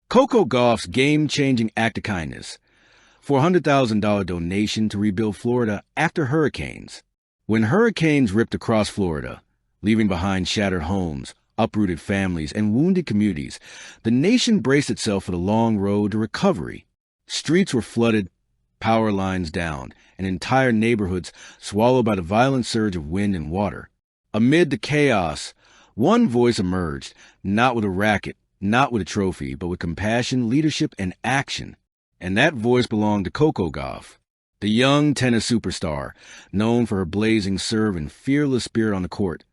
Coco Gauff's game-changing act of kindness. $400,000 donation to rebuild Florida after hurricanes. When hurricanes ripped across Florida, leaving behind shattered homes, uprooted families, and wounded communities, the nation braced itself for the long road to recovery. Streets were flooded, power lines down, and entire neighborhoods swallowed by the violent surge of wind and water. Amid the chaos, one voice emerged, not with a racket, not with a trophy, but with compassion, leadership, and action. And that voice belonged to Coco Gauff, the young tennis superstar, known for her blazing serve and fearless spirit on the court.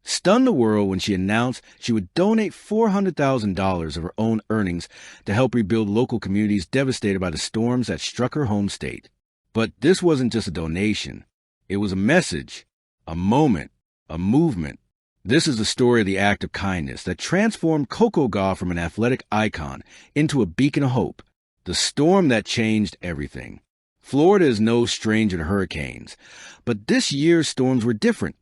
Stunned the world when she announced she would donate $400,000 of her own earnings to help rebuild local communities devastated by the storms that struck her home state. But this wasn't just a donation. It was a message, a moment, a movement. This is the story of the act of kindness that transformed Coco Gauff from an athletic icon into a beacon of hope, the storm that changed everything. Florida is no stranger to hurricanes, but this year's storms were different.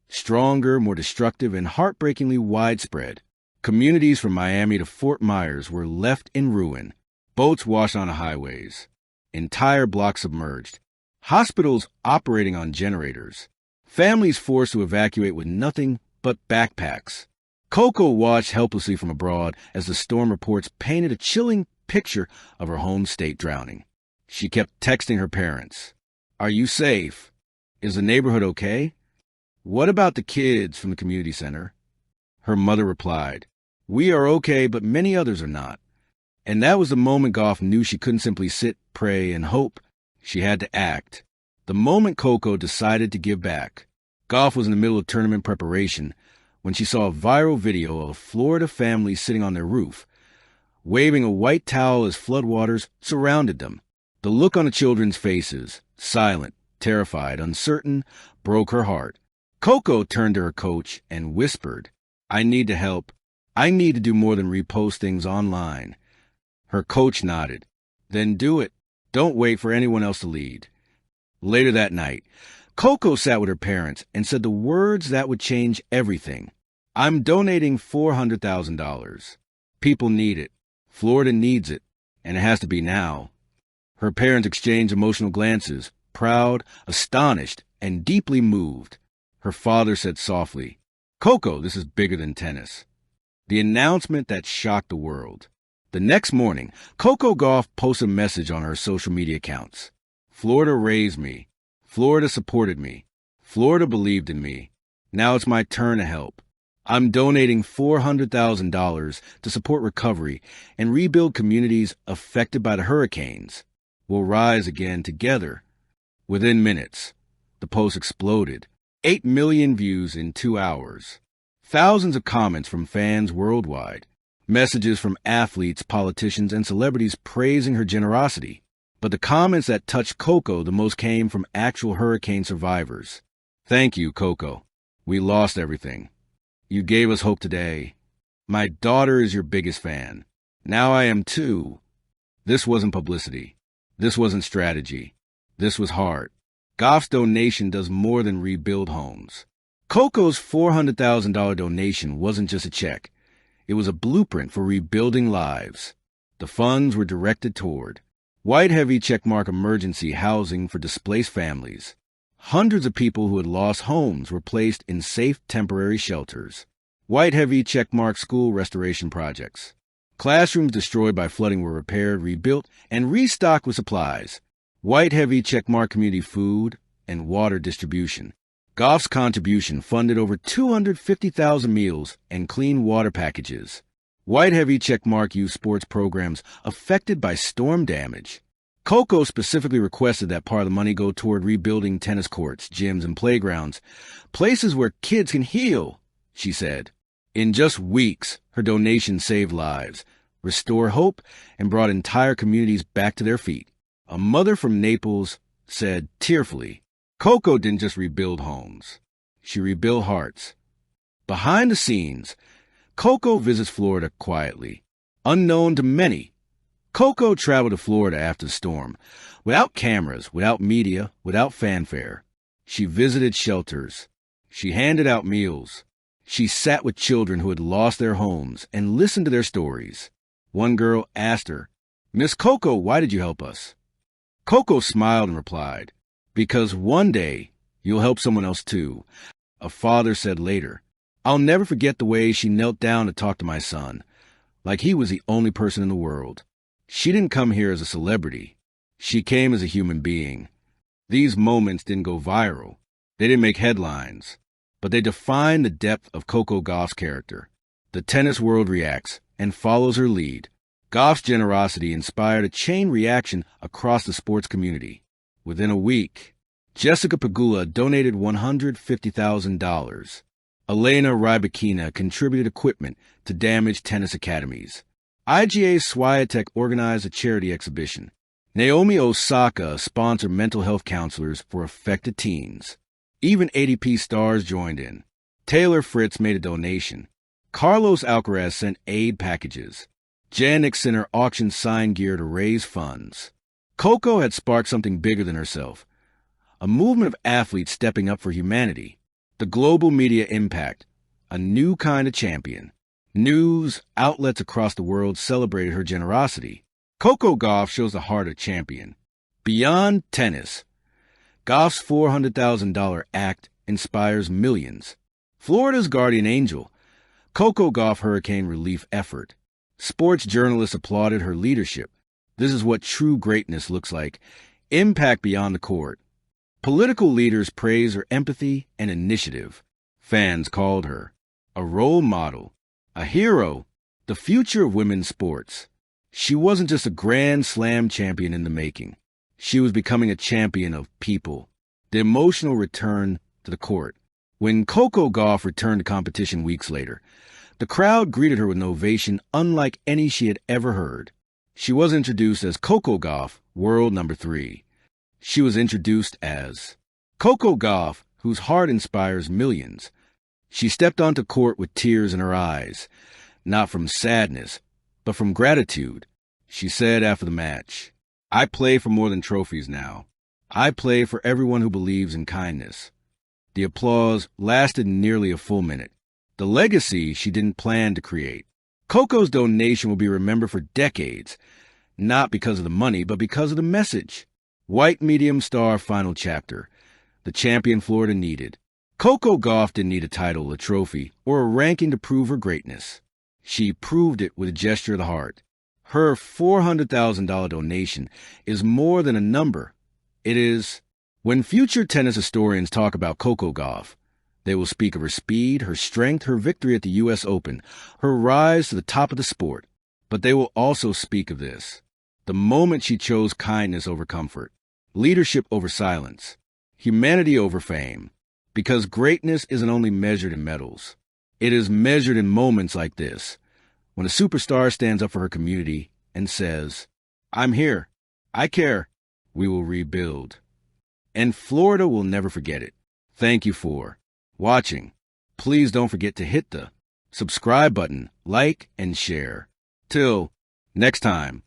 Stronger, more destructive, and heartbreakingly widespread. Communities from Miami to Fort Myers were left in ruin. Boats washed on the highways. Entire blocks submerged. Hospitals operating on generators. Families forced to evacuate with nothing but backpacks. Coco watched helplessly from abroad as the storm reports painted a chilling picture of her home state drowning. She kept texting her parents. "Are you safe? Is the neighborhood okay? What about the kids from the community center?" Her mother replied, "We are okay, but many others are not." And that was the moment Gauff knew she couldn't simply sit, pray, and hope. She had to act. The moment Coco decided to give back. Gauff was in the middle of tournament preparation when she saw a viral video of a Florida family sitting on their roof, waving a white towel as floodwaters surrounded them. The look on the children's faces, silent, terrified, uncertain, broke her heart. Coco turned to her coach and whispered, "I need to help. I need to do more than repost things online." Her coach nodded. "Then do it. Don't wait for anyone else to lead." Later that night, Coco sat with her parents and said the words that would change everything. "I'm donating $400,000. People need it. Florida needs it, and it has to be now." Her parents exchanged emotional glances, proud, astonished, and deeply moved. Her father said softly, "Coco, this is bigger than tennis." The announcement that shocked the world. The next morning, Coco Gauff posted a message on her social media accounts. "Florida raised me. Florida supported me. Florida believed in me. Now it's my turn to help. I'm donating $400,000 to support recovery and rebuild communities affected by the hurricanes. We'll rise again together." Within minutes, the post exploded. 8 million views in 2 hours. Thousands of comments from fans worldwide. Messages from athletes, politicians, and celebrities praising her generosity. But the comments that touched Coco the most came from actual hurricane survivors. "Thank you, Coco. We lost everything. You gave us hope today. My daughter is your biggest fan. Now I am too." This wasn't publicity. This wasn't strategy. This was heart. Gauff's donation does more than rebuild homes. Coco's $400,000 donation wasn't just a check. It was a blueprint for rebuilding lives. The funds were directed toward white heavy checkmark emergency housing for displaced families. Hundreds of people who had lost homes were placed in safe temporary shelters. White heavy checkmark school restoration projects. Classrooms destroyed by flooding were repaired, rebuilt, and restocked with supplies. White heavy checkmark community food and water distribution. Gauff's contribution funded over 250,000 meals and clean water packages. White heavy checkmark youth sports programs affected by storm damage. Coco specifically requested that part of the money go toward rebuilding tennis courts, gyms, and playgrounds, places where kids can heal, she said. In just weeks, her donation saved lives, restored hope, and brought entire communities back to their feet. A mother from Naples said tearfully, "Coco didn't just rebuild homes. She rebuilt hearts." Behind the scenes, Coco visits Florida quietly. Unknown to many, Coco traveled to Florida after the storm, without cameras, without media, without fanfare. She visited shelters. She handed out meals. She sat with children who had lost their homes and listened to their stories. One girl asked her, "Miss Coco, why did you help us?" Coco smiled and replied, "Because one day you'll help someone else too." A father said later, "I'll never forget the way she knelt down to talk to my son, like he was the only person in the world. She didn't come here as a celebrity. She came as a human being." These moments didn't go viral. They didn't make headlines, but they define the depth of Coco Gauff's character. The tennis world reacts and follows her lead. Gauff's generosity inspired a chain reaction across the sports community. Within a week, Jessica Pegula donated $150,000. Elena Rybakina contributed equipment to damaged tennis academies. IGA Swiatek organized a charity exhibition. Naomi Osaka sponsored mental health counselors for affected teens. Even ADP stars joined in. Taylor Fritz made a donation. Carlos Alcaraz sent aid packages. Jannik Sinner auctioned sign gear to raise funds. Coco had sparked something bigger than herself, a movement of athletes stepping up for humanity. The global media impact, a new kind of champion. News outlets across the world celebrated her generosity. Coco Gauff shows the heart of a champion. Beyond tennis, Gauff's $400,000 act inspires millions. Florida's guardian angel, Coco Gauff hurricane relief effort. Sports journalists applauded her leadership. This is what true greatness looks like. Impact beyond the court. Political leaders praise her empathy and initiative. Fans called her a role model, a hero, the future of women's sports. She wasn't just a Grand Slam champion in the making. She was becoming a champion of people. The emotional return to the court. When Coco Gauff returned to competition weeks later, the crowd greeted her with an ovation unlike any she had ever heard. She was introduced as Coco Gauff, world number 3. She was introduced as Coco Gauff, whose heart inspires millions. She stepped onto court with tears in her eyes, not from sadness, but from gratitude. She said after the match, "I play for more than trophies now. I play for everyone who believes in kindness." The applause lasted nearly a full minute. The legacy she didn't plan to create. Coco's donation will be remembered for decades, not because of the money, but because of the message. White medium star final chapter. The champion Florida needed. Coco Gauff didn't need a title, a trophy, or a ranking to prove her greatness. She proved it with a gesture of the heart. Her $400,000 donation is more than a number. It is. When future tennis historians talk about Coco Gauff, they will speak of her speed, her strength, her victory at the U.S. Open, her rise to the top of the sport. But they will also speak of this: the moment she chose kindness over comfort, leadership over silence, humanity over fame. Because greatness isn't only measured in medals. It is measured in moments like this, when a superstar stands up for her community and says, "I'm here. I care. We will rebuild." And Florida will never forget it. Thank you for watching. Please don't forget to hit the subscribe button, like, and share. Till next time.